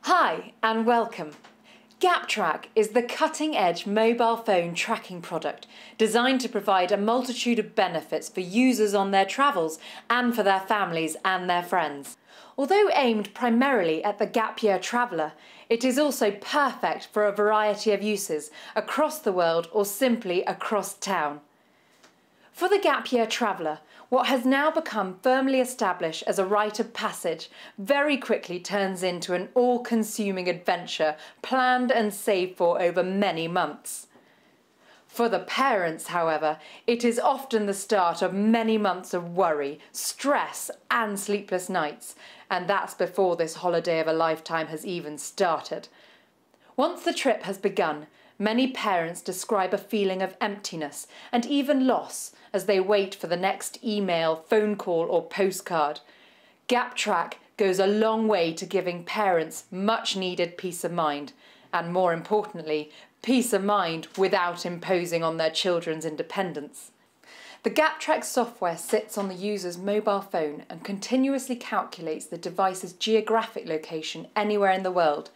Hi and welcome. Gaptrac is the cutting-edge mobile phone tracking product designed to provide a multitude of benefits for users on their travels and for their families and their friends. Although aimed primarily at the gap year traveller, it is also perfect for a variety of uses across the world or simply across town. For the gap year traveller, what has now become firmly established as a rite of passage very quickly turns into an all-consuming adventure planned and saved for over many months. For the parents, however, it is often the start of many months of worry, stress and sleepless nights, and that's before this holiday of a lifetime has even started. Once the trip has begun, many parents describe a feeling of emptiness and even loss as they wait for the next email, phone call or postcard. Gaptrac goes a long way to giving parents much needed peace of mind, and more importantly, peace of mind without imposing on their children's independence. The Gaptrac software sits on the user's mobile phone and continuously calculates the device's geographic location anywhere in the world.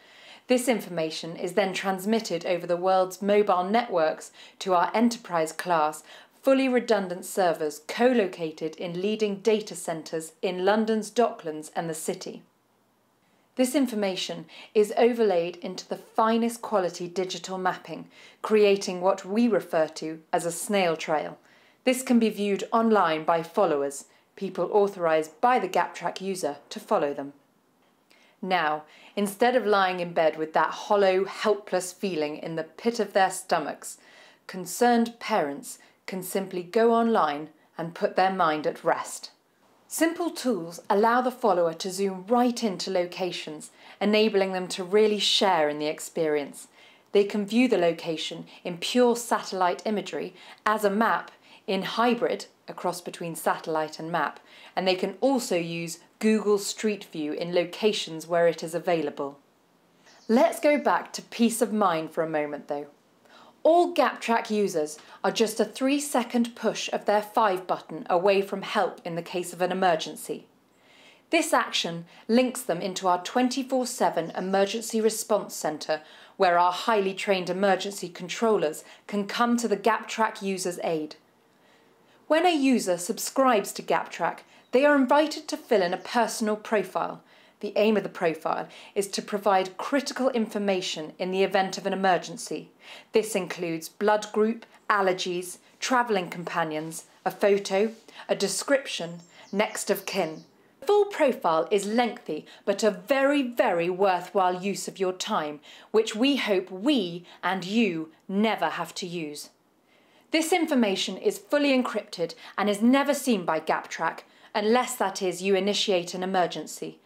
This information is then transmitted over the world's mobile networks to our enterprise class, fully redundant servers co-located in leading data centres in London's Docklands and the City. This information is overlaid into the finest quality digital mapping, creating what we refer to as a snail trail. This can be viewed online by followers, people authorised by the Gaptrac user to follow them. Now, instead of lying in bed with that hollow, helpless feeling in the pit of their stomachs, concerned parents can simply go online and put their mind at rest. Simple tools allow the follower to zoom right into locations, enabling them to really share in the experience. They can view the location in pure satellite imagery, as a map in hybrid, a cross between satellite and map, and they can also use Google Street View in locations where it is available. Let's go back to peace of mind for a moment though. All Gaptrac users are just a 3-second push of their 5 button away from help in the case of an emergency. This action links them into our 24/7 emergency response centre, where our highly trained emergency controllers can come to the Gaptrac user's aid. When a user subscribes to Gaptrac, they are invited to fill in a personal profile. The aim of the profile is to provide critical information in the event of an emergency. This includes blood group, allergies, travelling companions, a photo, a description, next of kin. The full profile is lengthy but a very, very worthwhile use of your time, which we hope we and you never have to use. This information is fully encrypted and is never seen by Gaptrac, unless that is you initiate an emergency.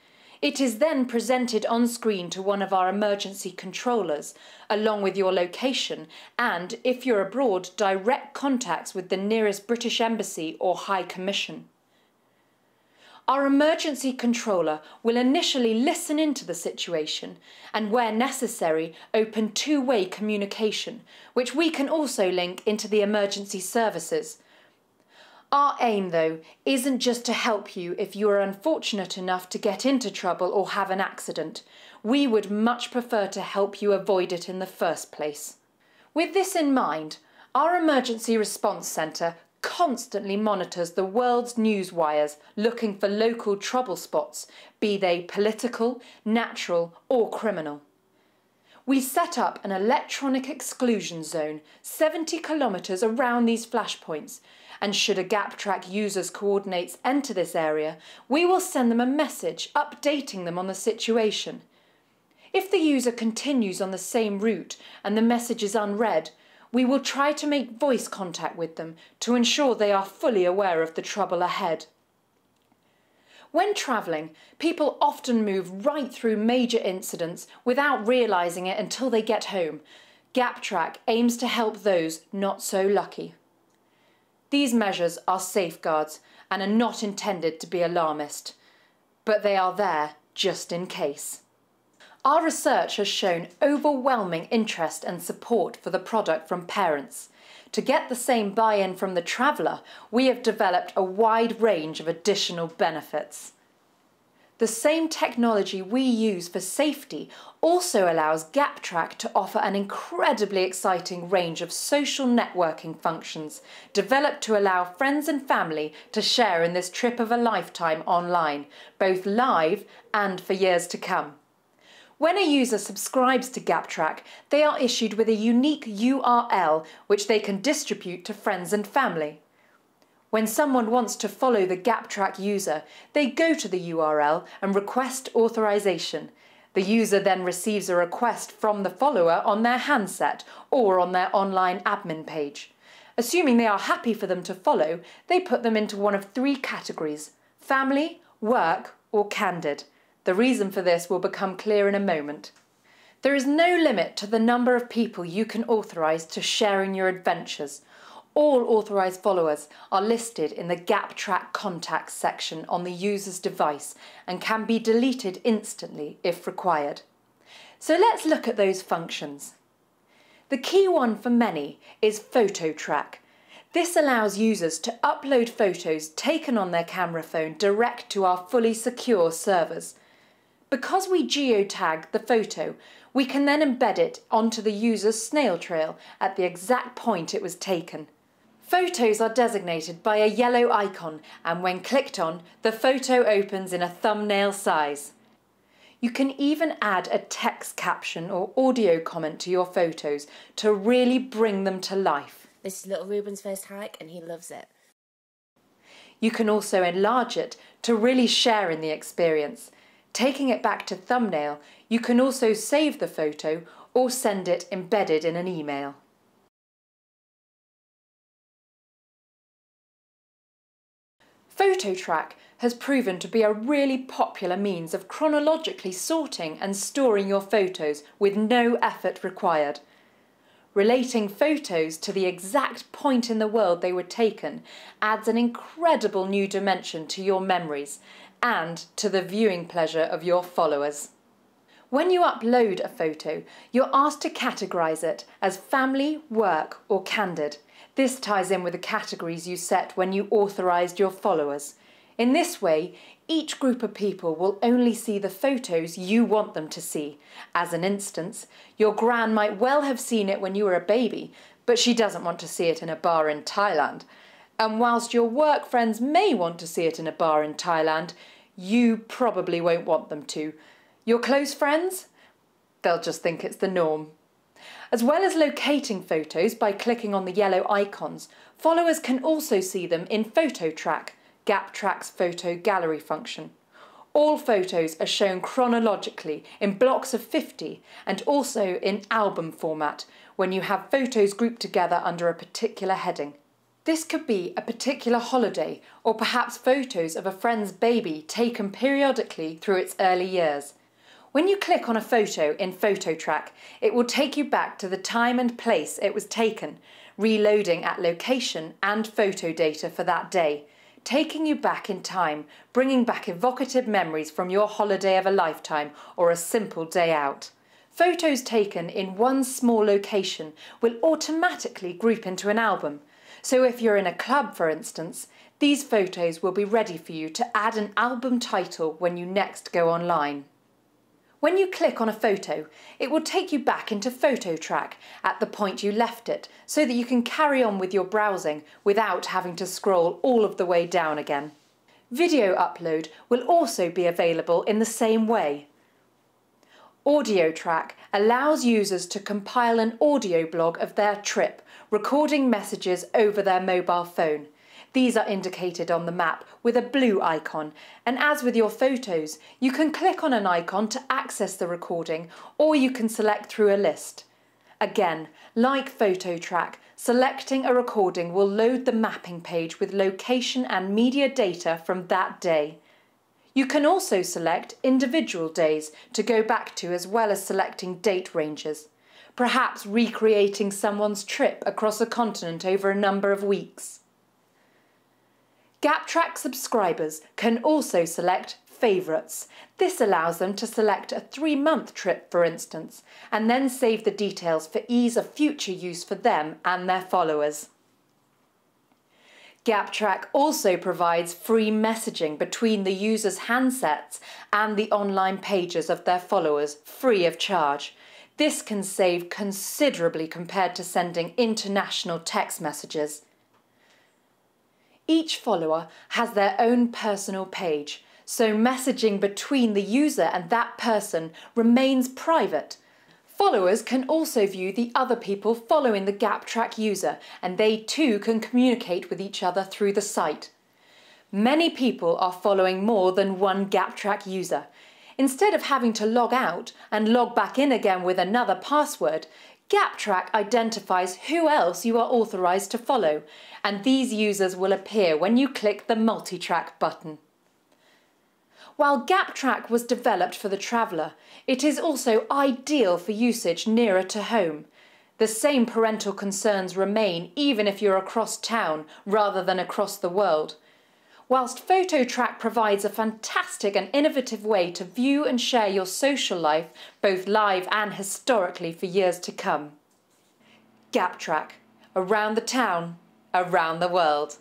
It is then presented on screen to one of our emergency controllers, along with your location and, if you're abroad, direct contacts with the nearest British Embassy or High Commission. Our emergency controller will initially listen into the situation and, where necessary, open two-way communication, which we can also link into the emergency services. Our aim, though, isn't just to help you if you are unfortunate enough to get into trouble or have an accident. We would much prefer to help you avoid it in the first place. With this in mind, our Emergency Response Centre constantly monitors the world's news wires looking for local trouble spots, be they political, natural or criminal. We set up an electronic exclusion zone 70 kilometres around these flashpoints, and should a Gaptrac user's coordinates enter this area, we will send them a message updating them on the situation. If the user continues on the same route and the message is unread, we will try to make voice contact with them to ensure they are fully aware of the trouble ahead. When travelling, people often move right through major incidents without realising it until they get home. Gaptrac aims to help those not so lucky. These measures are safeguards and are not intended to be alarmist, but they are there just in case. Our research has shown overwhelming interest and support for the product from parents. To get the same buy-in from the traveller, we have developed a wide range of additional benefits. The same technology we use for safety also allows Gaptrac to offer an incredibly exciting range of social networking functions developed to allow friends and family to share in this trip of a lifetime online, both live and for years to come. When a user subscribes to Gaptrac, they are issued with a unique URL which they can distribute to friends and family. When someone wants to follow the Gaptrac user, they go to the URL and request authorization. The user then receives a request from the follower on their handset or on their online admin page. Assuming they are happy for them to follow, they put them into one of three categories: family, work, or candid. The reason for this will become clear in a moment. There is no limit to the number of people you can authorize to sharing your adventures. All authorised followers are listed in the Gaptrac contacts section on the user's device and can be deleted instantly if required. So let's look at those functions. The key one for many is PhotoTrack. This allows users to upload photos taken on their camera phone direct to our fully secure servers. Because we geotag the photo, we can then embed it onto the user's snail trail at the exact point it was taken. Photos are designated by a yellow icon, and when clicked on, the photo opens in a thumbnail size. You can even add a text caption or audio comment to your photos to really bring them to life. This is little Ruben's first hike and he loves it. You can also enlarge it to really share in the experience. Taking it back to thumbnail, you can also save the photo or send it embedded in an email. PhotoTrack has proven to be a really popular means of chronologically sorting and storing your photos with no effort required. Relating photos to the exact point in the world they were taken adds an incredible new dimension to your memories and to the viewing pleasure of your followers. When you upload a photo, you're asked to categorise it as family, work or candid. This ties in with the categories you set when you authorised your followers. In this way, each group of people will only see the photos you want them to see. As an instance, your gran might well have seen it when you were a baby, but she doesn't want to see it in a bar in Thailand. And whilst your work friends may want to see it in a bar in Thailand, you probably won't want them to. Your close friends? They'll just think it's the norm. As well as locating photos by clicking on the yellow icons, followers can also see them in PhotoTrack, Gaptrac's photo gallery function. All photos are shown chronologically in blocks of 50 and also in album format when you have photos grouped together under a particular heading. This could be a particular holiday or perhaps photos of a friend's baby taken periodically through its early years. When you click on a photo in PhotoTrack, it will take you back to the time and place it was taken, reloading at location and photo data for that day, taking you back in time, bringing back evocative memories from your holiday of a lifetime or a simple day out. Photos taken in one small location will automatically group into an album. So if you're in a club, for instance, these photos will be ready for you to add an album title when you next go online. When you click on a photo, it will take you back into PhotoTrack at the point you left it, so that you can carry on with your browsing without having to scroll all of the way down again. Video upload will also be available in the same way. AudioTrack allows users to compile an audio blog of their trip, recording messages over their mobile phone. These are indicated on the map with a blue icon, and as with your photos, you can click on an icon to access the recording, or you can select through a list. Again, like PhotoTrack, selecting a recording will load the mapping page with location and media data from that day. You can also select individual days to go back to, as well as selecting date ranges, perhaps recreating someone's trip across a continent over a number of weeks. Gaptrac subscribers can also select favourites. This allows them to select a 3-month trip, for instance, and then save the details for ease of future use for them and their followers. Gaptrac also provides free messaging between the user's handsets and the online pages of their followers, free of charge. This can save considerably compared to sending international text messages. Each follower has their own personal page, so messaging between the user and that person remains private. Followers can also view the other people following the Gaptrac user, and they too can communicate with each other through the site. Many people are following more than one Gaptrac user. Instead of having to log out and log back in again with another password, Gaptrac identifies who else you are authorised to follow, and these users will appear when you click the multi-track button. While Gaptrac was developed for the traveller, it is also ideal for usage nearer to home. The same parental concerns remain even if you're across town rather than across the world. Whilst PhotoTrack provides a fantastic and innovative way to view and share your social life, both live and historically, for years to come. Gaptrac, around the town, around the world.